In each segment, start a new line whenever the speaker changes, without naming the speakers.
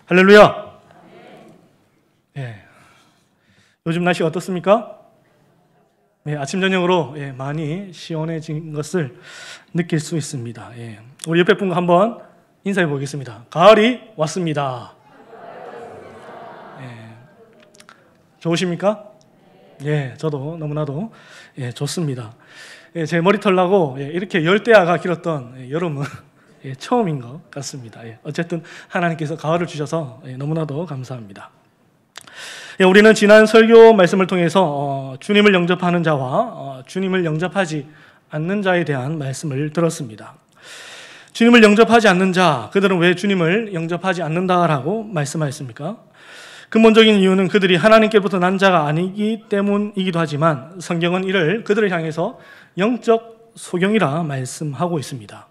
할렐루야. 예. 요즘 날씨 어떻습니까? 네, 아침 저녁으로 많이 시원해진 것을 느낄 수 있습니다. 예. 우리 옆에 분과 한번 인사해 보겠습니다. 가을이 왔습니다. 예. 좋으십니까? 예, 저도 너무나도 좋습니다. 예, 제 머리털 나고 이렇게 열대야가 길었던 여름은 처음인 것 같습니다. 어쨌든 하나님께서 가을을 주셔서 너무나도 감사합니다. 우리는 지난 설교 말씀을 통해서 주님을 영접하는 자와 주님을 영접하지 않는 자에 대한 말씀을 들었습니다. 주님을 영접하지 않는 자, 그들은 왜 주님을 영접하지 않는다라고 말씀하였습니까? 근본적인 이유는 그들이 하나님께로부터 난 자가 아니기 때문이기도 하지만 성경은 이를 그들을 향해서 영적 소경이라 말씀하고 있습니다.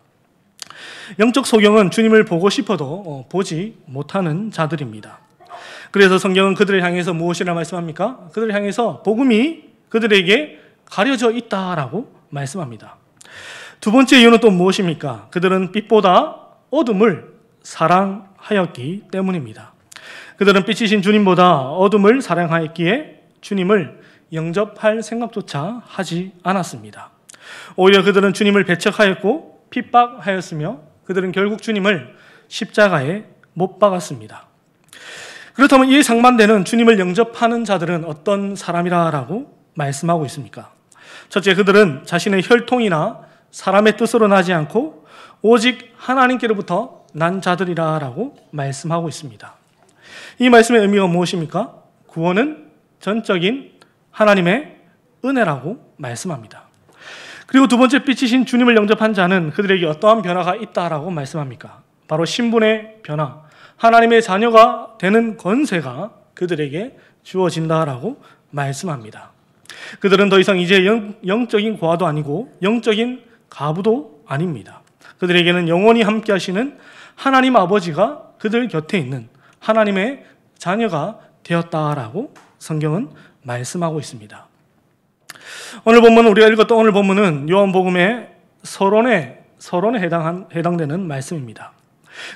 영적 소경은 주님을 보고 싶어도 보지 못하는 자들입니다. 그래서 성경은 그들을 향해서 무엇이라 말씀합니까? 그들을 향해서 복음이 그들에게 가려져 있다라고 말씀합니다. 두 번째 이유는 또 무엇입니까? 그들은 빛보다 어둠을 사랑하였기 때문입니다. 그들은 빛이신 주님보다 어둠을 사랑하였기에 주님을 영접할 생각조차 하지 않았습니다. 오히려 그들은 주님을 배척하였고 핍박하였으며 그들은 결국 주님을 십자가에 못 박았습니다. 그렇다면 이에 상반되는 주님을 영접하는 자들은 어떤 사람이라고 말씀하고 있습니까? 첫째, 그들은 자신의 혈통이나 사람의 뜻으로 나지 않고 오직 하나님께로부터 난 자들이라고 말씀하고 있습니다. 이 말씀의 의미가 무엇입니까? 구원은 전적인 하나님의 은혜라고 말씀합니다. 그리고 두 번째, 빛이신 주님을 영접한 자는 그들에게 어떠한 변화가 있다라고 말씀합니까? 바로 신분의 변화, 하나님의 자녀가 되는 권세가 그들에게 주어진다라고 말씀합니다. 그들은 더 이상 이제 영적인 고아도 아니고 영적인 가부도 아닙니다. 그들에게는 영원히 함께 하시는 하나님 아버지가 그들 곁에 있는 하나님의 자녀가 되었다라고 성경은 말씀하고 있습니다. 오늘 본문, 우리가 읽었던 오늘 본문은 요한복음의 서론에 해당되는 말씀입니다.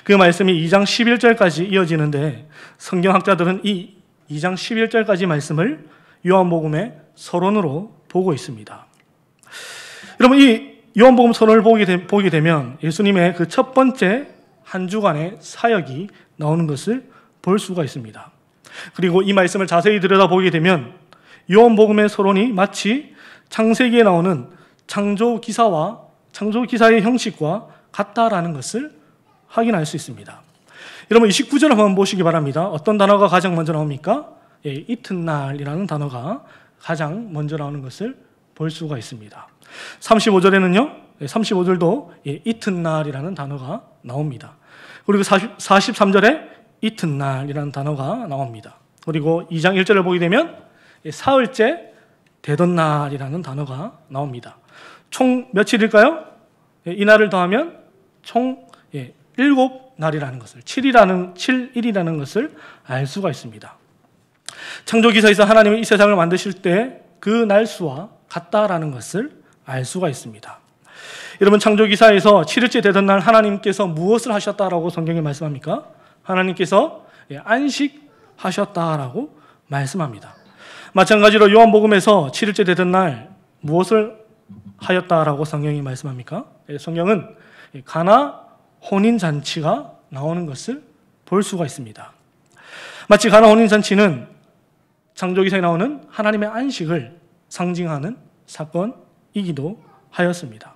그 말씀이 2장 11절까지 이어지는데 성경학자들은 이 2장 11절까지 말씀을 요한복음의 서론으로 보고 있습니다. 여러분, 이 요한복음 서론을 보게 되면 예수님의 그 첫 번째 한 주간의 사역이 나오는 것을 볼 수가 있습니다. 그리고 이 말씀을 자세히 들여다보게 되면 요한복음의 서론이 마치 창세기에 나오는 창조기사와 창조기사의 형식과 같다라는 것을 확인할 수 있습니다. 여러분, 29절 한번 보시기 바랍니다. 어떤 단어가 가장 먼저 나옵니까? 이튿날이라는 단어가 가장 먼저 나오는 것을 볼 수가 있습니다. 35절에는요, 35절도 이튿날이라는 단어가 나옵니다. 그리고 43절에 이튿날이라는 단어가 나옵니다. 그리고 2장 1절을 보게 되면 사흘째 되던 날이라는 단어가 나옵니다. 총 며칠일까요? 이날을 더하면 총 7날이라는 것을, 7일이라는 것을 알 수가 있습니다. 창조기사에서 하나님이 이 세상을 만드실 때 그 날수와 같다라는 것을 알 수가 있습니다. 여러분, 창조기사에서 7일째 되던 날 하나님께서 무엇을 하셨다라고 성경에 말씀합니까? 하나님께서 안식하셨다라고 말씀합니다. 마찬가지로 요한복음에서 7일째 되던 날 무엇을 하였다라고 성경이 말씀합니까? 성경은 가나 혼인잔치가 나오는 것을 볼 수가 있습니다. 마치 가나 혼인잔치는 창조기사에 나오는 하나님의 안식을 상징하는 사건이기도 하였습니다.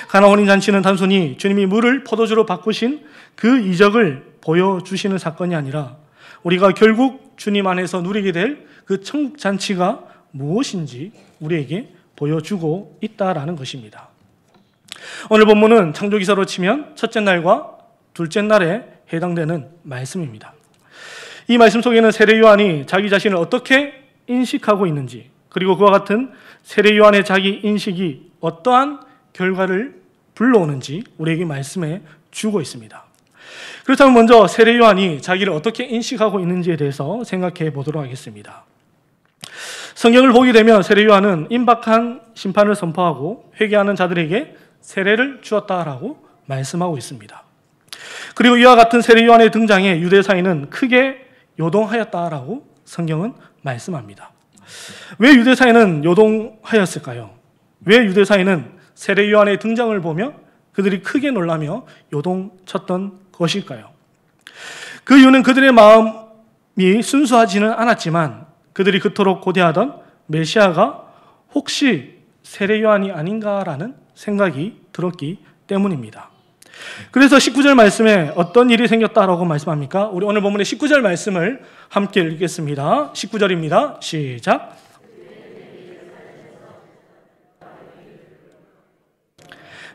가나 혼인잔치는 단순히 주님이 물을 포도주로 바꾸신 그 이적을 보여주시는 사건이 아니라 우리가 결국 주님 안에서 누리게 될 그 천국잔치가 무엇인지 우리에게 보여주고 있다라는 것입니다. 오늘 본문은 창조기사로 치면 첫째 날과 둘째 날에 해당되는 말씀입니다. 이 말씀 속에는 세례 요한이 자기 자신을 어떻게 인식하고 있는지, 그리고 그와 같은 세례 요한의 자기 인식이 어떠한 결과를 불러오는지 우리에게 말씀해 주고 있습니다. 그렇다면 먼저 세례 요한이 자기를 어떻게 인식하고 있는지에 대해서 생각해 보도록 하겠습니다. 성경을 보게 되면 세례 요한은 임박한 심판을 선포하고 회개하는 자들에게 세례를 주었다라고 말씀하고 있습니다. 그리고 이와 같은 세례 요한의 등장에 유대 사회는 크게 요동하였다라고 성경은 말씀합니다. 왜 유대 사회는 요동하였을까요? 왜 유대 사회는 세례 요한의 등장을 보며 그들이 크게 놀라며 요동쳤던 것일까요? 그 이유는 그들의 마음이 순수하지는 않았지만 그들이 그토록 고대하던 메시아가 혹시 세례 요한이 아닌가라는 생각이 들었기 때문입니다. 그래서 19절 말씀에 어떤 일이 생겼다라고 말씀합니까? 우리 오늘 본문의 19절 말씀을 함께 읽겠습니다. 19절입니다. 시작.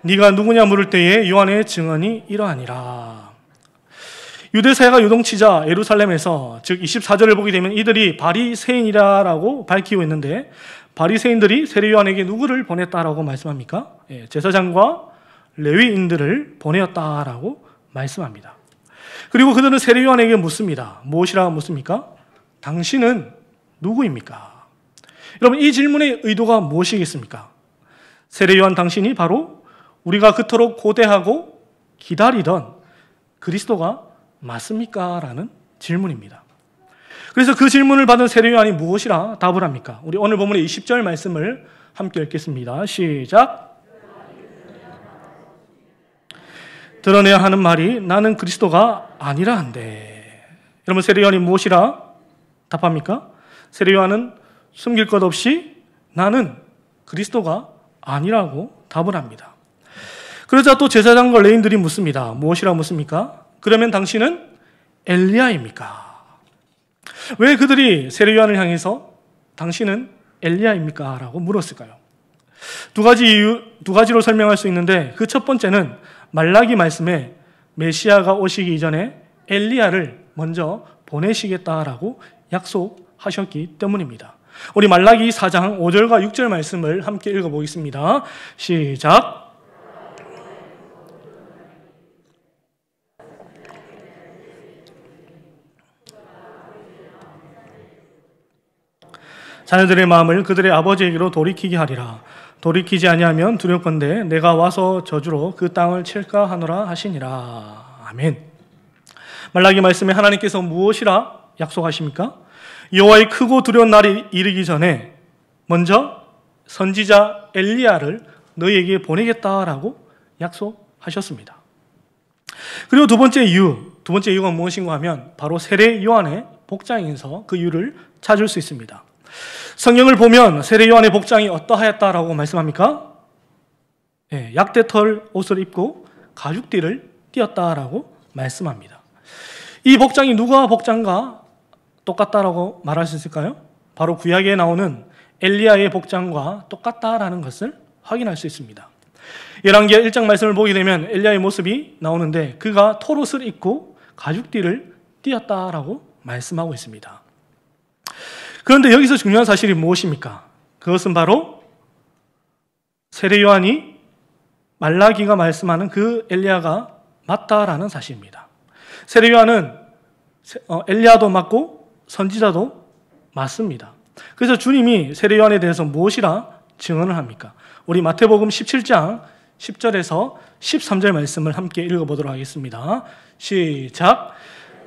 네가 누구냐 물을 때에 요한의 증언이 이러하니라. 유대 사회가 요동치자 예루살렘에서, 즉 24절을 보게 되면 이들이 바리새인이라고 밝히고 있는데, 바리새인들이 세례 요한에게 누구를 보냈다라고 말씀합니까? 제사장과 레위인들을 보내었다라고 말씀합니다. 그리고 그들은 세례 요한에게 묻습니다. 무엇이라 묻습니까? 당신은 누구입니까? 여러분, 이 질문의 의도가 무엇이겠습니까? 세례 요한 당신이 바로 우리가 그토록 고대하고 기다리던 그리스도가 맞습니까? 라는 질문입니다. 그래서 그 질문을 받은 세례 요한이 무엇이라 답을 합니까? 우리 오늘 본문의 20절 말씀을 함께 읽겠습니다. 시작. 드러내야 하는 말이 나는 그리스도가 아니라 한데. 여러분, 세례 요한이 무엇이라 답합니까? 세례 요한은 숨길 것 없이 나는 그리스도가 아니라고 답을 합니다. 그러자 또 제사장과 레위인들이 묻습니다. 무엇이라 묻습니까? 그러면 당신은 엘리야입니까? 왜 그들이 세례 요한을 향해서 당신은 엘리야입니까? 라고 물었을까요? 두 가지로 설명할 수 있는데, 그 첫 번째는 말라기 말씀에 메시아가 오시기 이전에 엘리야를 먼저 보내시겠다라고 약속하셨기 때문입니다. 우리 말라기 4장 5절과 6절 말씀을 함께 읽어보겠습니다. 시작. 자녀들의 마음을 그들의 아버지에게로 돌이키게 하리라. 돌이키지 아니하면 두렵건대 내가 와서 저주로 그 땅을 칠까 하노라 하시니라. 아멘. 말라기 말씀에 하나님께서 무엇이라 약속하십니까? 여호와의 크고 두려운 날이 이르기 전에 먼저 선지자 엘리야를 너희에게 보내겠다라고 약속하셨습니다. 그리고 두 번째 이유가 무엇인가 하면 바로 세례 요한의 복장에서 그 이유를 찾을 수 있습니다. 성경을 보면 세례 요한의 복장이 어떠하였다라고 말씀합니까? 약대털 옷을 입고 가죽띠를 띠었다라고 말씀합니다. 이 복장이 누가 복장과 똑같다라고 말할 수 있을까요? 바로 구약에 나오는 엘리야의 복장과 똑같다라는 것을 확인할 수 있습니다. 열왕기하 1장 말씀을 보게 되면 엘리야의 모습이 나오는데 그가 털옷을 입고 가죽띠를 띠었다라고 말씀하고 있습니다. 그런데 여기서 중요한 사실이 무엇입니까? 그것은 바로 세례 요한이 말라기가 말씀하는 그 엘리야가 맞다라는 사실입니다. 세례 요한은 엘리야도 맞고 선지자도 맞습니다. 그래서 주님이 세례 요한에 대해서 무엇이라 증언을 합니까? 우리 마태복음 17장 10절에서 13절 말씀을 함께 읽어보도록 하겠습니다. 시작.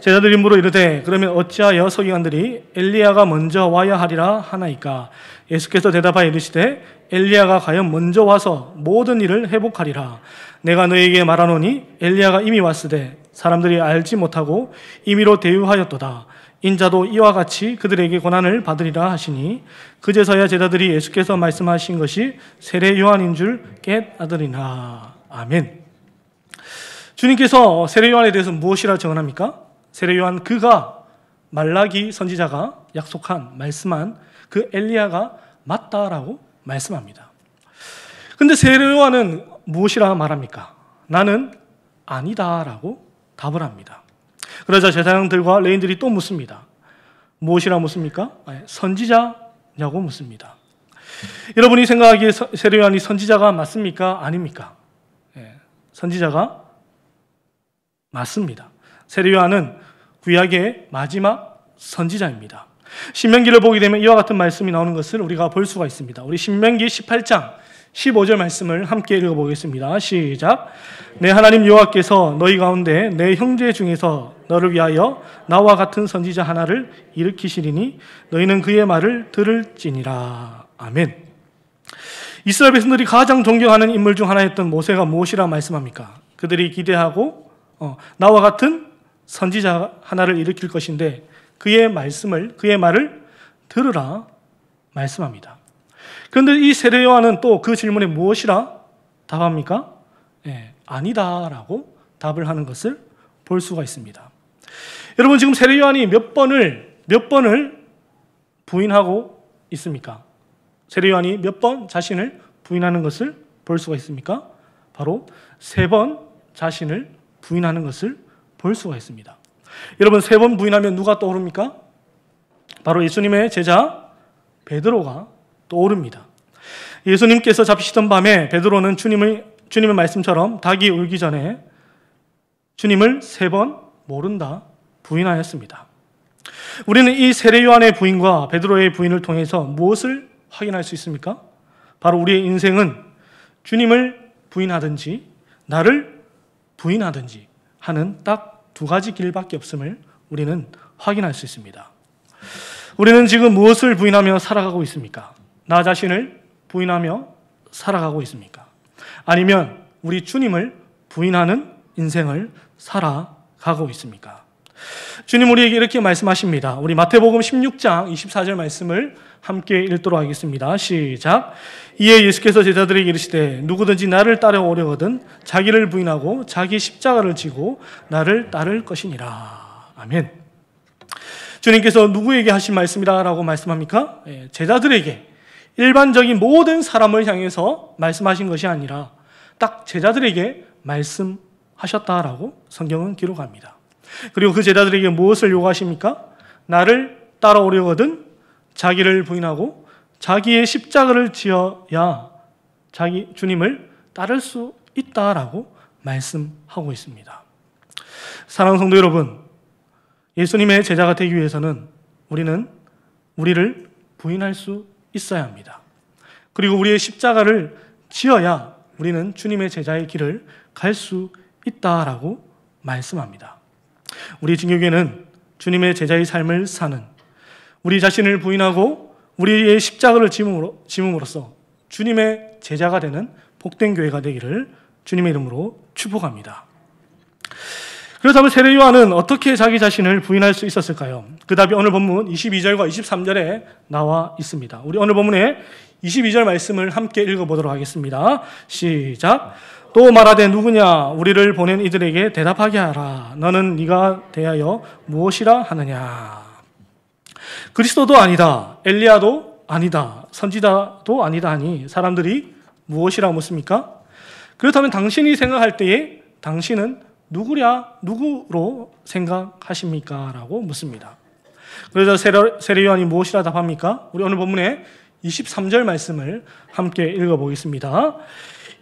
제자들이 물어 이르되 그러면 어찌하여 서기관들이 엘리야가 먼저 와야 하리라 하나이까? 예수께서 대답하여 이르시되 엘리야가 과연 먼저 와서 모든 일을 회복하리라. 내가 너에게 말하노니 엘리야가 이미 왔으되 사람들이 알지 못하고 임의로 대유하였도다. 인자도 이와 같이 그들에게 고난을 받으리라 하시니 그제서야 제자들이 예수께서 말씀하신 것이 세례 요한인 줄 깨달으리나. 아멘. 주님께서 세례 요한에 대해서 무엇이라 증언합니까? 세례 요한 그가 말라기 선지자가 약속한 말씀한 그 엘리야가 맞다라고 말씀합니다. 근데 세례 요한은 무엇이라 말합니까? 나는 아니다라고 답을 합니다. 그러자 제사장들과 레위인들이 또 묻습니다. 무엇이라 묻습니까? 선지자냐고 묻습니다. 여러분이 생각하기에 세례 요한이 선지자가 맞습니까? 아닙니까? 선지자가 맞습니다. 세례 요한은 구약의 마지막 선지자입니다. 신명기를 보게 되면 이와 같은 말씀이 나오는 것을 우리가 볼 수가 있습니다. 우리 신명기 18장 15절 말씀을 함께 읽어보겠습니다. 시작. 내 하나님 여호와께서 너희 가운데 내 형제 중에서 너를 위하여 나와 같은 선지자 하나를 일으키시리니 너희는 그의 말을 들을지니라. 아멘. 이스라엘 백성들이 가장 존경하는 인물 중 하나였던 모세가 무엇이라 말씀합니까? 그들이 기대하고 나와 같은 선지자 하나를 일으킬 것인데 그의 말을 들으라 말씀합니다. 그런데 이 세례 요한은 또 그 질문에 무엇이라 답합니까? 아니다라고 답을 하는 것을 볼 수가 있습니다. 여러분, 지금 세례 요한이 몇 번을 부인하고 있습니까? 세례 요한이 몇 번 자신을 부인하는 것을 볼 수가 있습니까? 바로 3번 자신을 부인하는 것을 볼 수가 있습니다. 여러분, 3번 부인하면 누가 떠오릅니까? 바로 예수님의 제자 베드로가 떠오릅니다. 예수님께서 잡히시던 밤에 베드로는 주님의 말씀처럼 닭이 울기 전에 주님을 3번 모른다 부인하였습니다. 우리는 이 세례 요한의 부인과 베드로의 부인을 통해서 무엇을 확인할 수 있습니까? 바로 우리의 인생은 주님을 부인하든지 나를 부인하든지 하는 딱 2가지 길밖에 없음을 우리는 확인할 수 있습니다. 우리는 지금 무엇을 부인하며 살아가고 있습니까? 나 자신을 부인하며 살아가고 있습니까? 아니면 우리 주님을 부인하는 인생을 살아가고 있습니까? 주님 우리에게 이렇게 말씀하십니다. 우리 마태복음 16장 24절 말씀을 함께 읽도록 하겠습니다. 시작. 이에 예수께서 제자들에게 이르시되 누구든지 나를 따라오려거든 자기를 부인하고 자기 십자가를 지고 나를 따를 것이니라. 아멘. 주님께서 누구에게 하신 말씀이라고 말씀합니까? 제자들에게, 일반적인 모든 사람을 향해서 말씀하신 것이 아니라 딱 제자들에게 말씀하셨다라고 성경은 기록합니다. 그리고 그 제자들에게 무엇을 요구하십니까? 나를 따라오려거든 자기를 부인하고 자기의 십자가를 지어야 주님을 따를 수 있다라고 말씀하고 있습니다. 사랑하는 성도 여러분, 예수님의 제자가 되기 위해서는 우리를 부인할 수 있어야 합니다. 그리고 우리의 십자가를 지어야 우리는 주님의 제자의 길을 갈 수 있다라고 말씀합니다. 우리 진교회는 주님의 제자의 삶을 사는, 우리 자신을 부인하고 우리의 십자가를 짐음으로써 주님의 제자가 되는 복된 교회가 되기를 주님의 이름으로 축복합니다. 그렇다면 세례 요한은 어떻게 자기 자신을 부인할 수 있었을까요? 그 답이 오늘 본문 22절과 23절에 나와 있습니다. 우리 오늘 본문의 22절 말씀을 함께 읽어보도록 하겠습니다. 시작. 또 말하되 누구냐? 우리를 보낸 이들에게 대답하게 하라. 너는 네가 대하여 무엇이라 하느냐? 그리스도도 아니다, 엘리야도 아니다, 선지자도 아니다 하니 사람들이 무엇이라 묻습니까? 그렇다면 당신이 생각할 때에 당신은 누구로 생각하십니까? 라고 묻습니다. 그래서 세례 요한이 무엇이라 답합니까? 우리 오늘 본문의 23절 말씀을 함께 읽어보겠습니다.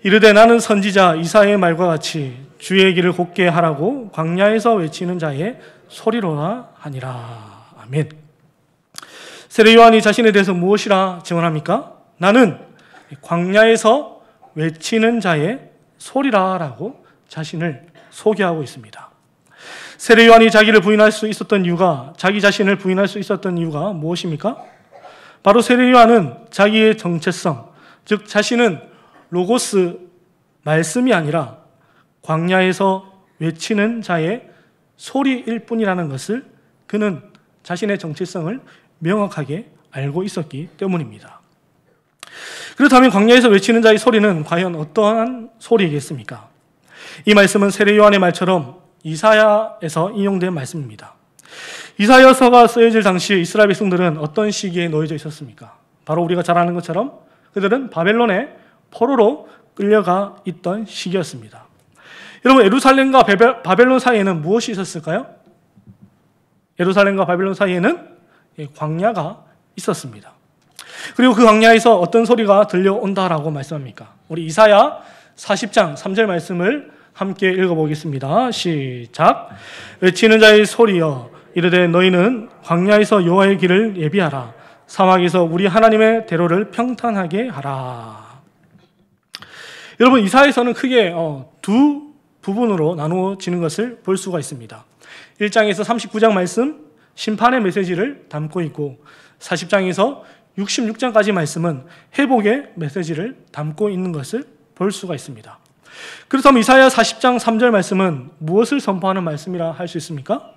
이르되 나는 선지자 이사야의 말과 같이 주의 길을 곧게 하라고 광야에서 외치는 자의 소리로라 하니라. 아멘. 세례 요한이 자신에 대해서 무엇이라 증언합니까? 나는 광야에서 외치는 자의 소리라라고 자신을 소개하고 있습니다. 세례 요한이 자기를 부인할 수 있었던 이유가, 자기 자신을 부인할 수 있었던 이유가 무엇입니까? 바로 세례 요한은 자기의 정체성, 즉 자신은 로고스, 말씀이 아니라 광야에서 외치는 자의 소리일 뿐이라는 것을 그는 자신의 정체성을 명확하게 알고 있었기 때문입니다. 그렇다면 광야에서 외치는 자의 소리는 과연 어떠한 소리이겠습니까? 이 말씀은 세례 요한의 말처럼 이사야에서 인용된 말씀입니다. 이사야서가 쓰여질 당시에 이스라엘 백성들은 어떤 시기에 놓여져 있었습니까? 바로 우리가 잘 아는 것처럼 그들은 바벨론의 포로로 끌려가 있던 시기였습니다. 여러분, 예루살렘과 바벨론 사이에는 무엇이 있었을까요? 예루살렘과 바벨론 사이에는 광야가 있었습니다. 그리고 그 광야에서 어떤 소리가 들려온다라고 말씀합니까? 우리 이사야 40장 3절 말씀을 함께 읽어보겠습니다. 시작. 외치는 자의 소리여 이르되 너희는 광야에서 여호와의 길을 예비하라. 사막에서 우리 하나님의 대로를 평탄하게 하라. 여러분, 이사야서는 크게 두 부분으로 나누어지는 것을 볼 수가 있습니다. 1장에서 39장 말씀, 심판의 메시지를 담고 있고 40장에서 66장까지 말씀은 회복의 메시지를 담고 있는 것을 볼 수가 있습니다. 그렇다면 이사야 40장 3절 말씀은 무엇을 선포하는 말씀이라 할 수 있습니까?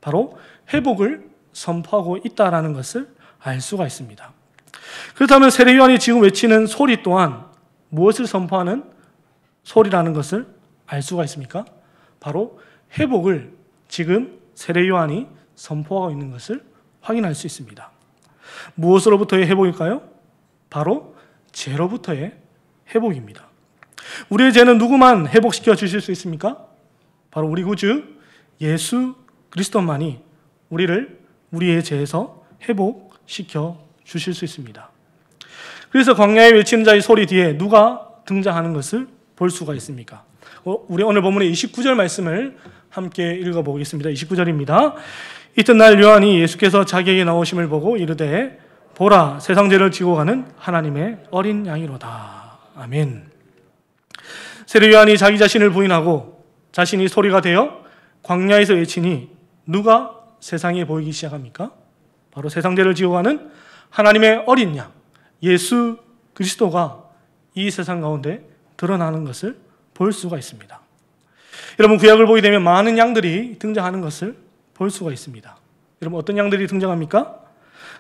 바로 회복을 선포하고 있다라는 것을 알 수가 있습니다. 그렇다면 세례요한이 지금 외치는 소리 또한 무엇을 선포하는 소리라는 것을 알 수가 있습니까? 바로 회복을 지금 세례요한이 선포하고 있는 것을 확인할 수 있습니다. 무엇으로부터의 회복일까요? 바로 죄로부터의 회복입니다. 우리의 죄는 누구만 회복시켜 주실 수 있습니까? 바로 우리 구주 예수 그리스도만이 우리를 우리의 죄에서 회복시켜 주실 수 있습니다. 그래서 광야에 외치는 자의 소리 뒤에 누가 등장하는 것을 볼 수가 있습니까? 우리 오늘 본문의 29절 말씀을 함께 읽어보겠습니다. 29절입니다. 이튿날 요한이 예수께서 자기에게 나오심을 보고 이르되 보라, 세상 죄를 지고 가는 하나님의 어린 양이로다. 아멘. 세례 요한이 자기 자신을 부인하고 자신이 소리가 되어 광야에서 외치니 누가 세상에 보이기 시작합니까? 바로 세상 죄를 지고 가는 하나님의 어린 양 예수 그리스도가 이 세상 가운데 드러나는 것을 볼 수가 있습니다. 여러분, 구약을 보게 되면 많은 양들이 등장하는 것을 볼 수가 있습니다. 여러분, 어떤 양들이 등장합니까?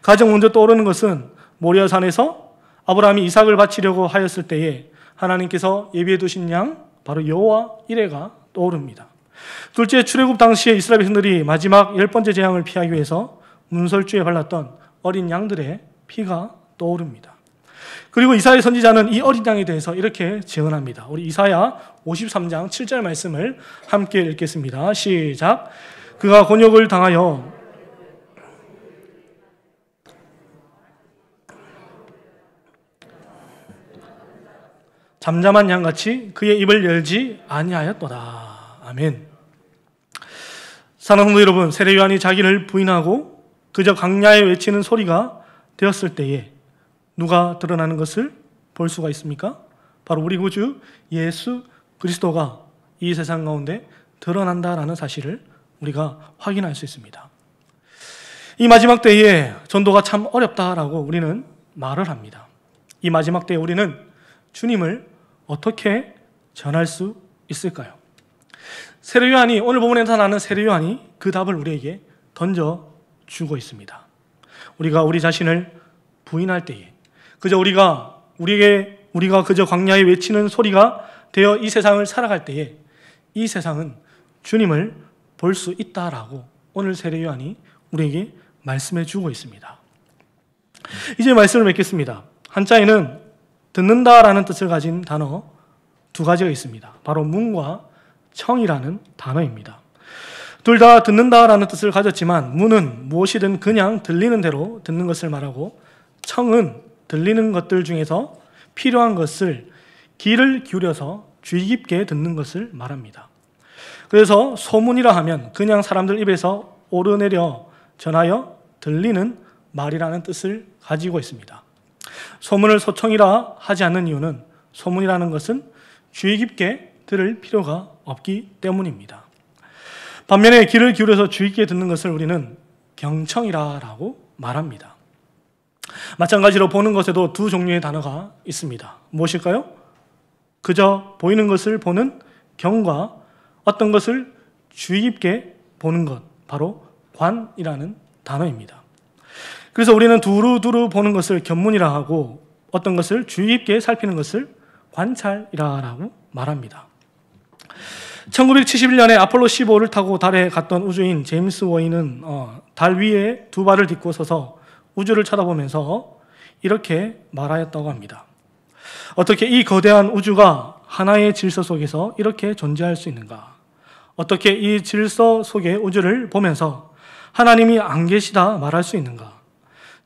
가장 먼저 떠오르는 것은 모리아 산에서 아브라함이 이삭을 바치려고 하였을 때에 하나님께서 예비해 두신 양 바로 여호와 이레가 떠오릅니다. 둘째, 출애굽 당시에 이스라엘 백성들이 마지막 10번째 재앙을 피하기 위해서 문설주에 발랐던 어린 양들의 피가 떠오릅니다. 그리고 이사야 선지자는 이 어린 양에 대해서 이렇게 증언합니다. 우리 이사야 53장 7절 말씀을 함께 읽겠습니다. 시작. 그가 곤욕을 당하여 잠잠한 양같이 그의 입을 열지 아니하였도다. 아멘. 사랑하는 성도 여러분, 세례 요한이 자기를 부인하고 그저 광야에 외치는 소리가 되었을 때에 누가 드러나는 것을 볼 수가 있습니까? 바로 우리 구주 예수 그리스도가 이 세상 가운데 드러난다라는 사실을 우리가 확인할 수 있습니다. 이 마지막 때에 전도가 참 어렵다라고 우리는 말을 합니다. 이 마지막 때에 우리는 주님을 어떻게 전할 수 있을까요? 세례 요한이, 오늘 본문에 나타나는 세례 요한이 그 답을 우리에게 던져주고 있습니다. 우리가 우리 자신을 부인할 때에 그저 우리가 그저 광야에 외치는 소리가 되어 이 세상을 살아갈 때에 이 세상은 주님을 볼 수 있다라고 오늘 세례 요한이 우리에게 말씀해 주고 있습니다. 이제 말씀을 맺겠습니다. 한자에는 듣는다라는 뜻을 가진 단어 두 가지가 있습니다. 바로 문과 청이라는 단어입니다. 둘 다 듣는다라는 뜻을 가졌지만 문은 무엇이든 그냥 들리는 대로 듣는 것을 말하고 청은 들리는 것들 중에서 필요한 것을 귀를 기울여서 주의 깊게 듣는 것을 말합니다. 그래서 소문이라 하면 그냥 사람들 입에서 오르내려 전하여 들리는 말이라는 뜻을 가지고 있습니다. 소문을 소청이라 하지 않는 이유는 소문이라는 것은 주의 깊게 들을 필요가 없기 때문입니다. 반면에 귀를 기울여서 주의 깊게 듣는 것을 우리는 경청이라고 말합니다. 마찬가지로 보는 것에도 두 종류의 단어가 있습니다. 무엇일까요? 그저 보이는 것을 보는 경과 어떤 것을 주의 깊게 보는 것, 바로 관이라는 단어입니다. 그래서 우리는 두루두루 보는 것을 견문이라 하고 어떤 것을 주의 깊게 살피는 것을 관찰이라고 말합니다. 1971년에 아폴로 15를 타고 달에 갔던 우주인 제임스 워이는 달 위에 두 발을 딛고 서서 우주를 쳐다보면서 이렇게 말하였다고 합니다. 어떻게 이 거대한 우주가 하나의 질서 속에서 이렇게 존재할 수 있는가? 어떻게 이 질서 속의 우주를 보면서 하나님이 안 계시다 말할 수 있는가?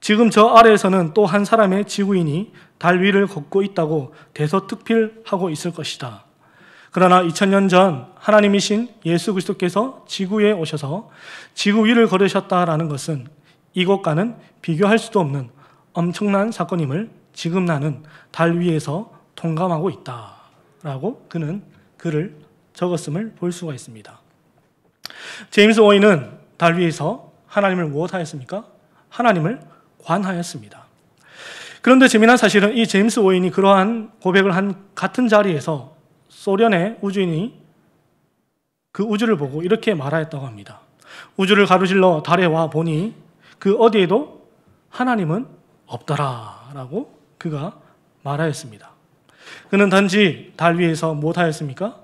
지금 저 아래에서는 또 한 사람의 지구인이 달 위를 걷고 있다고 대서특필하고 있을 것이다. 그러나 2000년 전 하나님이신 예수 그리스도께서 지구에 오셔서 지구 위를 걸으셨다라는 것은 이것과는 비교할 수도 없는 엄청난 사건임을 지금 나는 달 위에서 통감하고 있다. 라고 그는 글을 적었음을 볼 수가 있습니다. 제임스 오웬은 달 위에서 하나님을 무엇하였습니까? 하나님을 관하였습니다. 그런데 재미난 사실은 이 제임스 오웬이 그러한 고백을 한 같은 자리에서 소련의 우주인이 그 우주를 보고 이렇게 말하였다고 합니다. 우주를 가로질러 달에 와 보니 그 어디에도 하나님은 없더라 라고 그가 말하였습니다. 그는 단지 달 위에서 무엇하였습니까?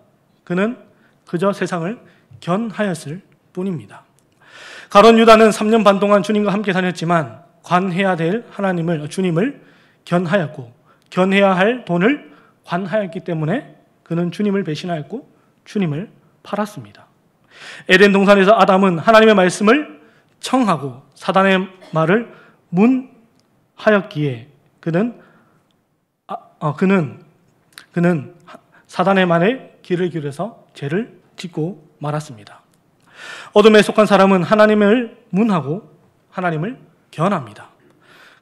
그는 그저 세상을 견하였을 뿐입니다. 가룟 유다는 3년 반 동안 주님과 함께 다녔지만 관해야 될 주님을 견하였고 견해야 할 돈을 관하였기 때문에 그는 주님을 배신하였고 주님을 팔았습니다. 에덴 동산에서 아담은 하나님의 말씀을 청하고 사단의 말을 문하였기에 그는 사단의 말에 귀를 기울여서 죄를 짓고 말았습니다. 어둠에 속한 사람은 하나님을 문하고 하나님을 견합니다.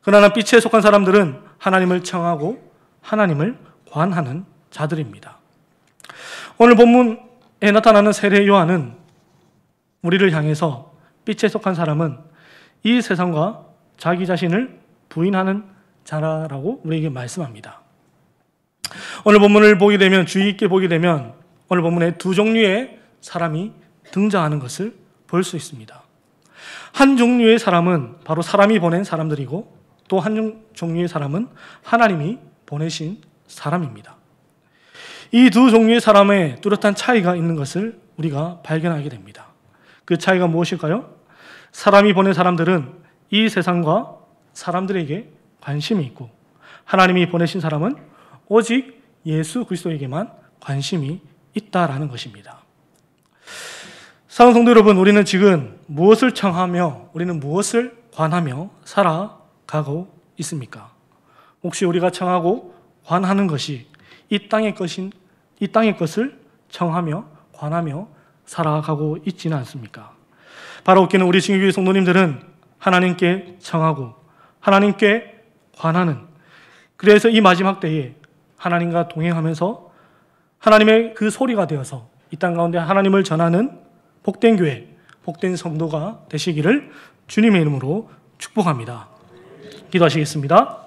그러나 빛에 속한 사람들은 하나님을 청하고 하나님을 관하는 자들입니다. 오늘 본문에 나타나는 세례 요한은 우리를 향해서 빛에 속한 사람은 이 세상과 자기 자신을 부인하는 자라고 우리에게 말씀합니다. 오늘 본문을 보게 되면 주의 깊게 보게 되면 오늘 본문에 두 종류의 사람이 등장하는 것을 볼 수 있습니다. 한 종류의 사람은 바로 사람이 보낸 사람들이고 또 한 종류의 사람은 하나님이 보내신 사람입니다. 이 두 종류의 사람의 뚜렷한 차이가 있는 것을 우리가 발견하게 됩니다. 그 차이가 무엇일까요? 사람이 보낸 사람들은 이 세상과 사람들에게 관심이 있고 하나님이 보내신 사람은 오직 예수 그리스도에게만 관심이 있다라는 것입니다. 사랑하는 성도 여러분, 우리는 지금 무엇을 청하며 우리는 무엇을 관하며 살아가고 있습니까? 혹시 우리가 청하고 관하는 것이 이 땅의 것을 청하며 관하며 살아가고 있지는 않습니까? 바로 웃기는 우리 진교회 성도님들은 하나님께 청하고 하나님께 관하는, 그래서 이 마지막 때에 하나님과 동행하면서 하나님의 그 소리가 되어서 이 땅 가운데 하나님을 전하는 복된 교회, 복된 성도가 되시기를 주님의 이름으로 축복합니다. 기도하시겠습니다.